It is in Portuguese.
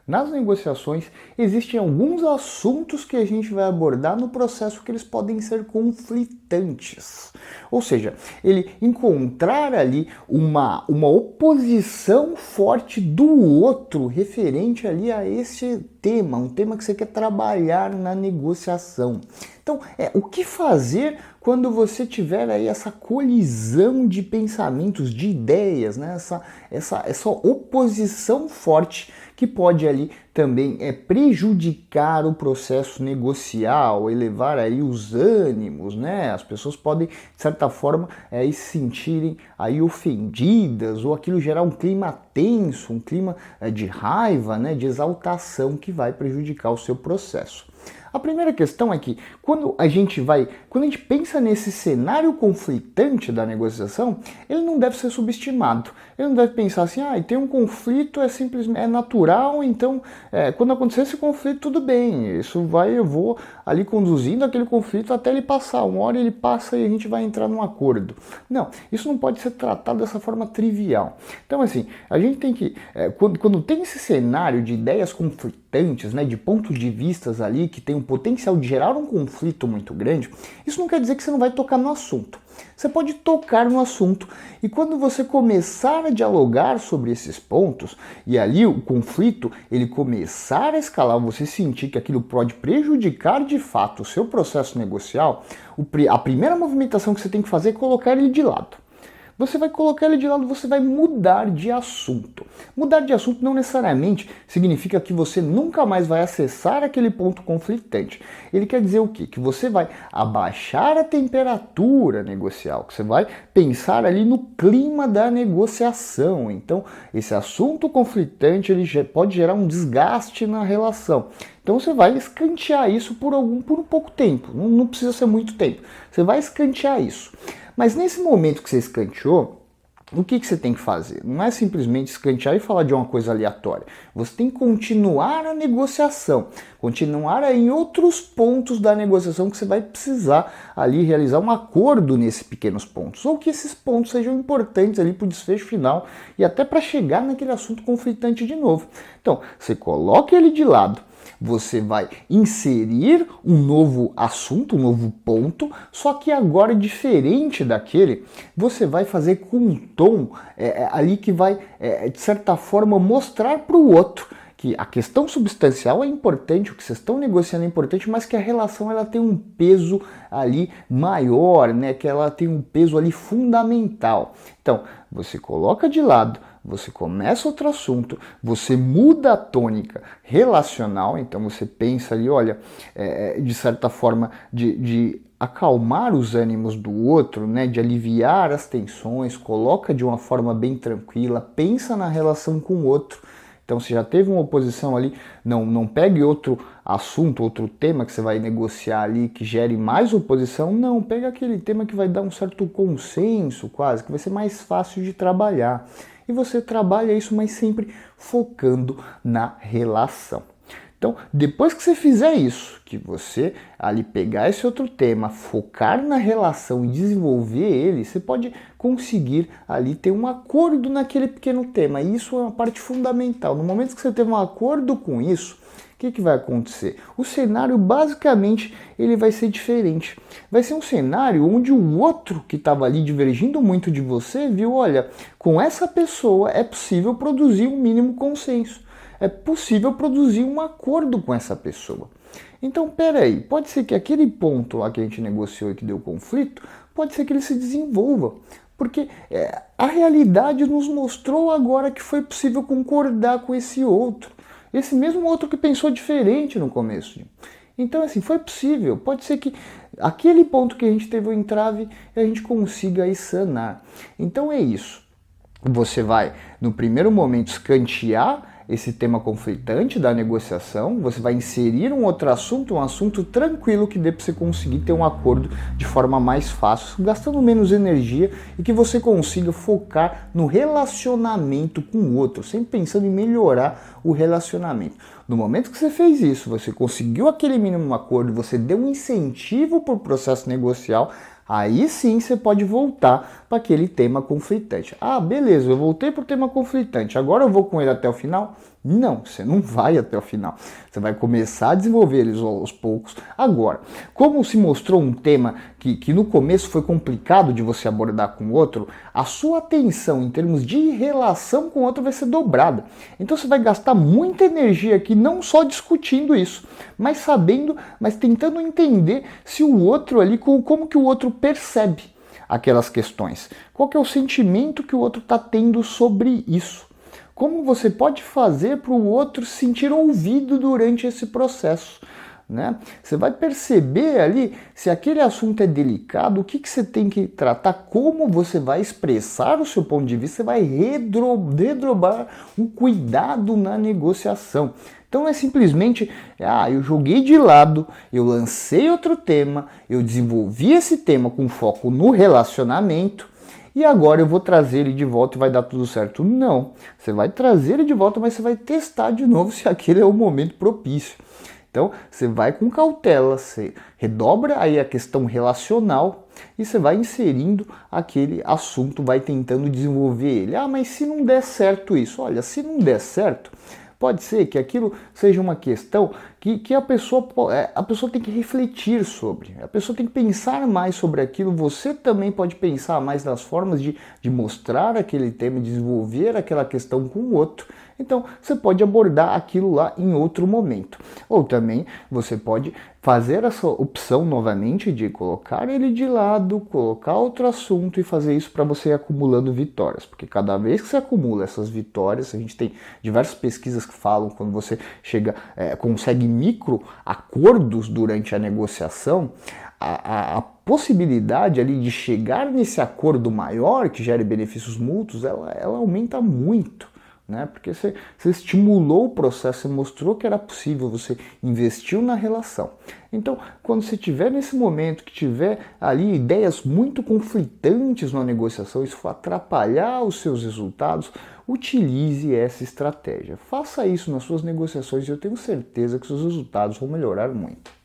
Nas negociações, existem alguns assuntos que a gente vai abordar no processo que eles podem ser conflitantes. Ou seja, ele encontrar ali uma oposição forte do outro referente ali a esse tema, um tema que você quer trabalhar na negociação. Então, o que fazer quando você tiver aí essa colisão de pensamentos, de ideias, né? essa oposição forte que pode ali também prejudicar o processo negocial, elevar aí os ânimos, né? As pessoas podem, de certa forma, se sentirem aí ofendidas, ou aquilo gerar um clima tenso, um clima de raiva, né? De exaltação que vai prejudicar o seu processo. A primeira questão é que quando a gente pensa nesse cenário conflitante da negociação, ele não deve ser subestimado. Ele não deve pensar assim, tem um conflito, é natural, então quando acontecer esse conflito, tudo bem, eu vou ali conduzindo aquele conflito até ele passar. Uma hora ele passa e a gente vai entrar num acordo. Não, isso não pode ser tratado dessa forma trivial. Então, assim, a gente tem que, quando tem esse cenário de ideias conflitantes, né, de pontos de vistas ali que tem um potencial de gerar um conflito muito grande, isso não quer dizer que você não vai tocar no assunto. Você pode tocar no assunto e quando você começar a dialogar sobre esses pontos e ali o conflito ele começar a escalar, você sentir que aquilo pode prejudicar de fato o seu processo negocial, a primeira movimentação que você tem que fazer é colocar ele de lado. Você vai colocar ele de lado, você vai mudar de assunto. Mudar de assunto não necessariamente significa que você nunca mais vai acessar aquele ponto conflitante. Ele quer dizer o quê? Que você vai abaixar a temperatura negocial, que você vai pensar ali no clima da negociação. Então, esse assunto conflitante ele pode gerar um desgaste na relação. Então você vai escantear isso por um pouco tempo, não precisa ser muito tempo. Você vai escantear isso. Mas nesse momento que você escanteou, o que você tem que fazer? Não é simplesmente escantear e falar de uma coisa aleatória. Você tem que continuar a negociação, continuar em outros pontos da negociação que você vai precisar ali realizar um acordo nesses pequenos pontos, ou que esses pontos sejam importantes ali para o desfecho final e até para chegar naquele assunto conflitante de novo. Então, você coloca ele de lado, você vai inserir um novo assunto, um novo ponto, só que agora diferente daquele, você vai fazer com um tom ali que vai, de certa forma, mostrar para o outro que a questão substancial é importante, o que vocês estão negociando é importante, mas que a relação ela tem um peso ali maior, né? Que ela tem um peso ali fundamental. Então, você coloca de lado, você começa outro assunto, você muda a tônica relacional, então você pensa ali, olha, de certa forma, de acalmar os ânimos do outro, né, de aliviar as tensões, coloca de uma forma bem tranquila, pensa na relação com o outro. Então, se já teve uma oposição ali, não pegue outro assunto, outro tema que você vai negociar ali que gere mais oposição, não, pega aquele tema que vai dar um certo consenso quase, que vai ser mais fácil de trabalhar. E você trabalha isso, mas sempre focando na relação. Então, depois que você fizer isso, que você ali pegar esse outro tema, focar na relação e desenvolver ele, você pode conseguir ali ter um acordo naquele pequeno tema. E isso é uma parte fundamental. No momento que você teve um acordo com isso, o que vai acontecer? O cenário, basicamente, ele vai ser diferente. Vai ser um cenário onde o outro que estava ali divergindo muito de você viu, olha, com essa pessoa é possível produzir um mínimo consenso. É possível produzir um acordo com essa pessoa. Então, peraí, pode ser que aquele ponto lá que a gente negociou e que deu conflito, pode ser que ele se desenvolva. Porque a realidade nos mostrou agora que foi possível concordar com esse outro. Esse mesmo outro que pensou diferente no começo. Então, assim, foi possível. Pode ser que aquele ponto que a gente teve o entrave, a gente consiga aí sanar. Então é isso. Você vai, no primeiro momento, escantear esse tema conflitante da negociação, você vai inserir um outro assunto, um assunto tranquilo que dê para você conseguir ter um acordo de forma mais fácil, gastando menos energia e que você consiga focar no relacionamento com o outro, sempre pensando em melhorar o relacionamento. No momento que você fez isso, você conseguiu aquele mínimo acordo, você deu um incentivo para o processo negocial, aí sim você pode voltar para aquele tema conflitante. Ah, beleza, eu voltei para o tema conflitante, agora eu vou com ele até o final? Não, você não vai até o final. Você vai começar a desenvolver eles aos poucos. Agora, como se mostrou um tema que no começo foi complicado de você abordar com o outro, a sua atenção em termos de relação com o outro vai ser dobrada. Então você vai gastar muita energia aqui, não só discutindo isso, mas sabendo, mas tentando entender se o outro ali, como que o outro percebe aquelas questões. Qual que é o sentimento que o outro está tendo sobre isso. Como você pode fazer para o outro se sentir ouvido durante esse processo, né? Você vai perceber ali se aquele assunto é delicado, o que você tem que tratar, como você vai expressar o seu ponto de vista, você vai redobrar um cuidado na negociação. Então não é simplesmente, eu joguei de lado, eu lancei outro tema, eu desenvolvi esse tema com foco no relacionamento, e agora eu vou trazer ele de volta e vai dar tudo certo. Não, você vai trazer ele de volta, mas você vai testar de novo se aquele é o momento propício. Então, você vai com cautela, você redobra aí a questão relacional e você vai inserindo aquele assunto, vai tentando desenvolver ele. Mas se não der certo isso? Olha, se não der certo, pode ser que aquilo seja uma questão que a pessoa tem que refletir sobre, a pessoa tem que pensar mais sobre aquilo, você também pode pensar mais nas formas de mostrar aquele tema, desenvolver aquela questão com o outro. Então, você pode abordar aquilo lá em outro momento. Ou também, você pode fazer essa opção novamente de colocar ele de lado, colocar outro assunto e fazer isso para você ir acumulando vitórias. Porque cada vez que você acumula essas vitórias, a gente tem diversas pesquisas que falam quando você consegue micro acordos durante a negociação, a possibilidade ali de chegar nesse acordo maior que gere benefícios mútuos, ela aumenta muito. Né? Porque você estimulou o processo, você mostrou que era possível, você investiu na relação. Então, quando você estiver nesse momento, que tiver ali ideias muito conflitantes na negociação, isso for atrapalhar os seus resultados, utilize essa estratégia. Faça isso nas suas negociações e eu tenho certeza que seus resultados vão melhorar muito.